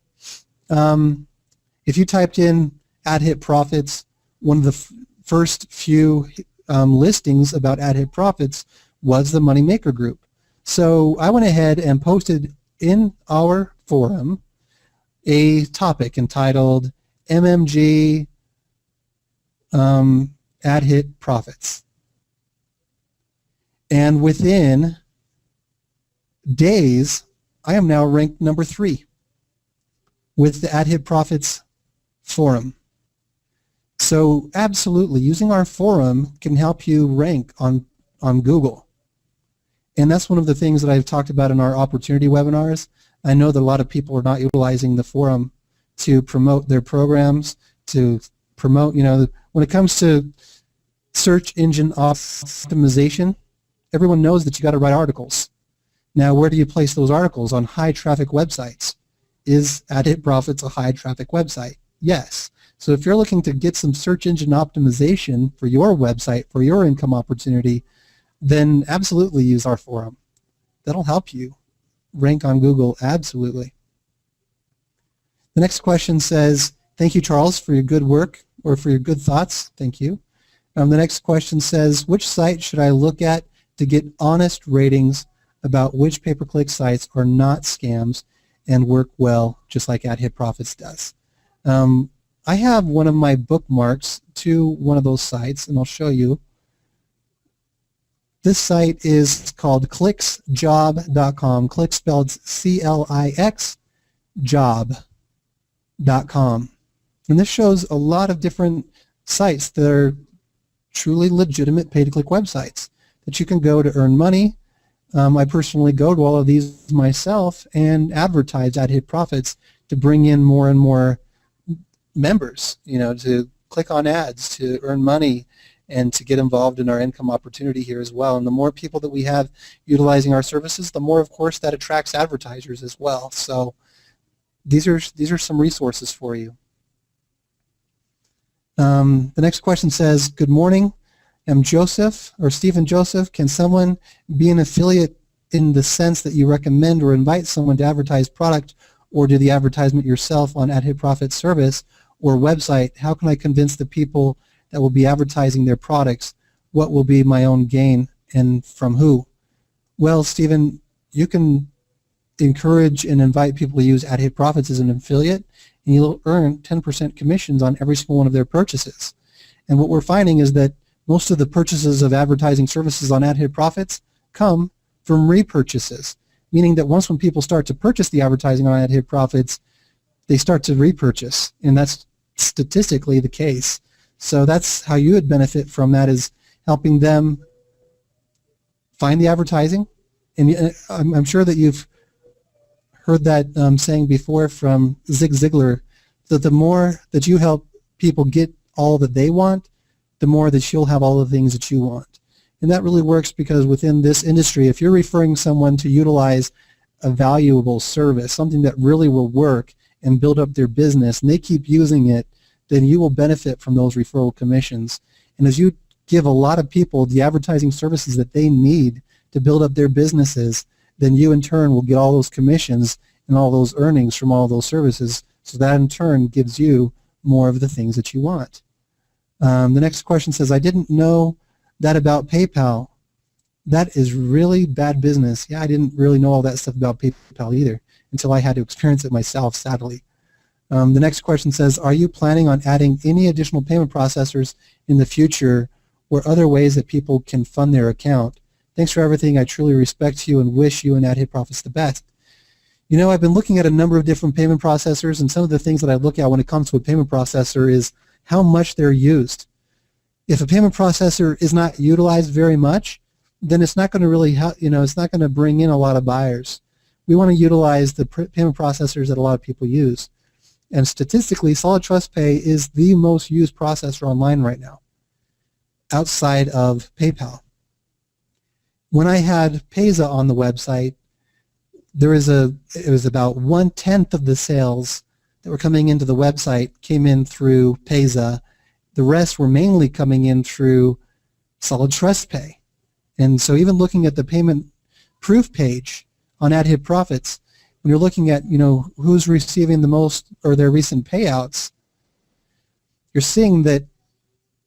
if you typed in Adhitprofits, one of the first few listings about Adhitprofits was the Moneymaker Group. So I went ahead and posted in our forum a topic entitled MMG Adhitprofits. And within days, I am now ranked number 3 with the Adhitprofits forum. So absolutely, using our forum can help you rank on Google. And that's one of the things that I've talked about in our opportunity webinars. I know that a lot of people are not utilizing the forum to promote their programs, to promote, when it comes to search engine optimization, everyone knows that you got to write articles. Now, where do you place those articles? On high traffic websites. Is Adhitprofits a high traffic website? Yes. So if you're looking to get some search engine optimization for your website, for your income opportunity, then absolutely use our forum. That'll help you. rank on Google? Absolutely. The next question says, thank you, Charles, for your good work or for your good thoughts. Thank you. The next question says, which site should I look at to get honest ratings about which pay-per-click sites are not scams and work well, just like Adhitprofits does? I have one of my bookmarks to one of those sites, and I'll show you. This site is called clicksjob.com. Click spelled C-L-I-X, job.com. And this shows a lot of different sites that are truly legitimate pay-to-click websites that you can go to earn money. I personally go to all of these myself and advertise Adhitprofits to bring in more and more members, to click on ads, to earn money, and to get involved in our income opportunity here as well. And the more people that we have utilizing our services, the more, of course, that attracts advertisers as well. So these are some resources for you. The next question says, good morning. I'm Joseph, or Stephen Joseph. Can someone be an affiliate in the sense that you recommend or invite someone to advertise product or do the advertisement yourself on Adhitprofits service or website? How can I convince the people that will be advertising their products what will be my own gain and from who? Well, Stephen, you can encourage and invite people to use Adhitprofits as an affiliate, and you'll earn 10% commissions on every single one of their purchases. And what we're finding is that most of the purchases of advertising services on Adhitprofits come from repurchases, meaning that once when people start to purchase the advertising on Adhitprofits, they start to repurchase, and that's statistically the case. So that's how you would benefit from that, is helping them find the advertising. And I'm sure that you've heard that saying before from Zig Ziglar, that the more that you help people get all that they want, the more that you'll have all the things that you want. And that really works because within this industry, if you're referring someone to utilize a valuable service, something that really will work and build up their business, and they keep using it, then you will benefit from those referral commissions. And as you give a lot of people the advertising services that they need to build up their businesses, then you in turn will get all those commissions and all those earnings from all those services. So that in turn gives you more of the things that you want. The next question says, I didn't know that about PayPal. That is really bad business. Yeah, I didn't really know all that stuff about PayPal either until I had to experience it myself, sadly. The next question says, are you planning on adding any additional payment processors in the future or other ways that people can fund their account? Thanks for everything. I truly respect you and wish you and Adhitprofits the best. I've been looking at a number of different payment processors, and some of the things that I look at when it comes to a payment processor is how much they're used. If a payment processor is not utilized very much, then it's not going to really help, it's not going to bring in a lot of buyers. We want to utilize the payment processors that a lot of people use. And statistically, Solid Trust Pay is the most used processor online right now, outside of PayPal. When I had Payza on the website, it was about 1/10 of the sales that were coming into the website came in through Payza. The rest were mainly coming in through Solid Trust Pay. And so even looking at the payment proof page on Adhitprofits, when you're looking at who's receiving the most or their recent payouts, you're seeing that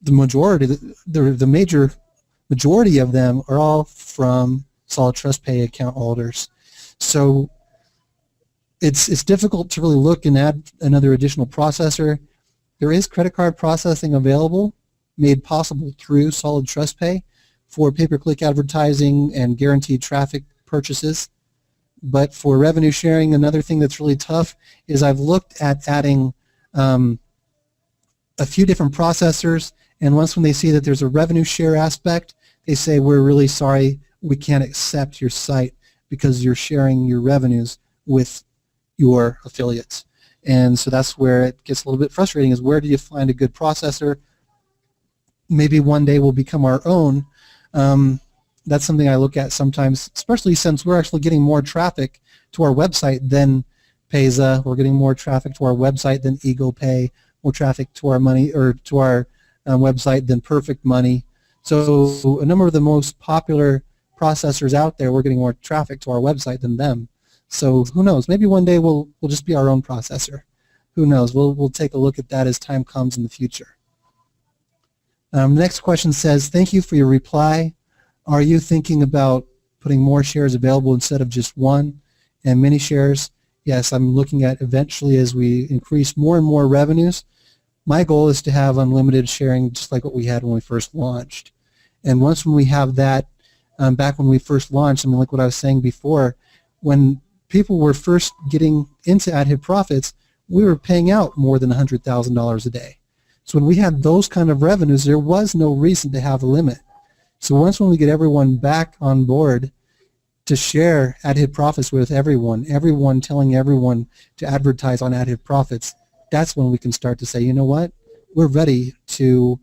the major majority of them are all from Solid Trust Pay account holders. So it's difficult to really look and add another additional processor. There is credit card processing available, made possible through Solid Trust Pay for pay-per-click advertising and guaranteed traffic purchases. But for revenue sharing, another thing that's really tough is I've looked at adding a few different processors, and once when they see that there's a revenue share aspect, they say, we're really sorry, we can't accept your site because you're sharing your revenues with your affiliates. And so that's where it gets a little bit frustrating, is where do you find a good processor? Maybe one day we'll become our own. That's something I look at sometimes, especially since we're actually getting more traffic to our website than Payza. We're getting more traffic to our website than EaglePay, more traffic to our money or to our website than Perfect Money. So a number of the most popular processors out there, we're getting more traffic to our website than them. So who knows? Maybe one day we'll just be our own processor. Who knows? We'll take a look at that as time comes in the future. The next question says, thank you for your reply. Are you thinking about putting more shares available instead of just one and many shares? Yes, I'm looking at eventually as we increase more and more revenues. My goal is to have unlimited sharing just like what we had when we first launched. And once when we have that, back when we first launched, I mean, like what I was saying before, when people were first getting into Adhitprofits, we were paying out more than $100,000 a day. So when we had those kind of revenues, there was no reason to have a limit. So once when we get everyone back on board to share Adhitprofits with everyone telling everyone to advertise on Adhitprofits, that's when we can start to say, you know what, we're ready to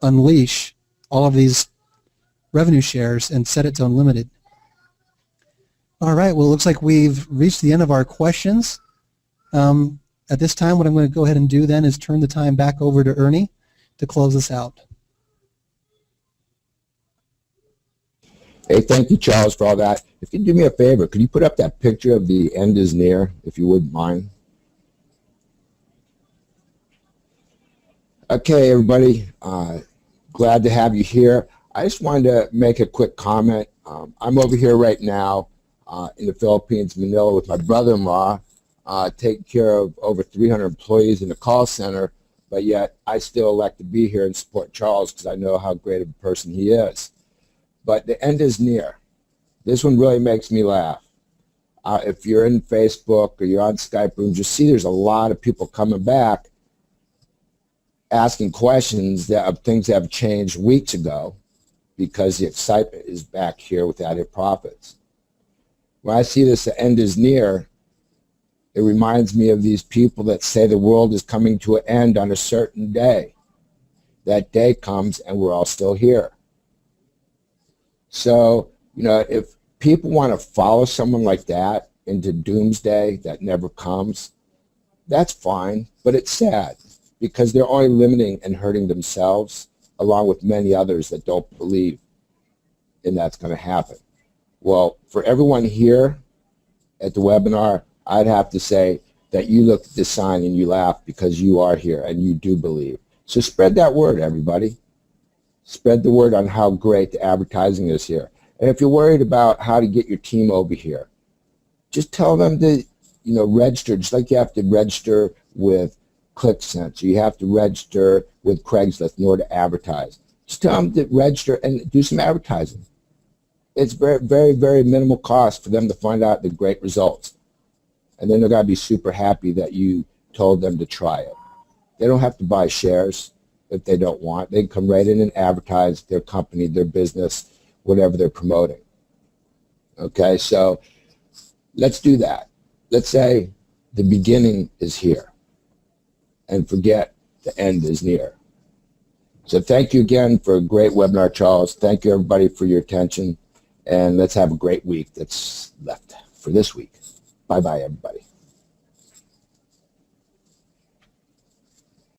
unleash all of these revenue shares and set it to unlimited. All right, well, it looks like we've reached the end of our questions. At this time, what I'm going to go ahead and do then is turn the time back over to Ernie to close us out. Hey, thank you, Charles, for all that. If you do me a favor, could you put up that picture of the end is near, if you wouldn't mind? Okay, everybody, glad to have you here. I just wanted to make a quick comment. I'm over here right now in the Philippines, Manila, with my brother-in-law, taking care of over 300 employees in the call center, but yet I still elect to be here and support Charles because I know how great of a person he is. But the end is near. This one really makes me laugh. If you're in Facebook or you're on Skype rooms, you see there's a lot of people coming back asking questions of things that have changed weeks ago because the excitement is back here with Adhitprofits. When I see this, the end is near, it reminds me of these people that say the world is coming to an end on a certain day. That day comes and we're all still here. So, you know, if people want to follow someone like that into doomsday that never comes, that's fine, but it's sad because they're only limiting and hurting themselves along with many others that don't believe in that's going to happen. Well, for everyone here at the webinar, I'd have to say that you look at this sign and you laugh because you are here and you do believe. So spread that word, everybody. Spread the word on how great the advertising is here. And if you're worried about how to get your team over here, just tell them to, you know, register, just like you have to register with ClickSense, or you have to register with Craigslist in order to advertise. Just tell them to register and do some advertising. It's very, very, very minimal cost for them to find out the great results. And then they're going to be super happy that you told them to try it. They don't have to buy shares if they don't want. They can come right in and advertise their company, their business, whatever they're promoting. Okay, so let's do that. Let's say the beginning is here and forget the end is near. So thank you again for a great webinar, Charles. Thank you, everybody, for your attention. And let's have a great week that's left for this week. Bye-bye, everybody.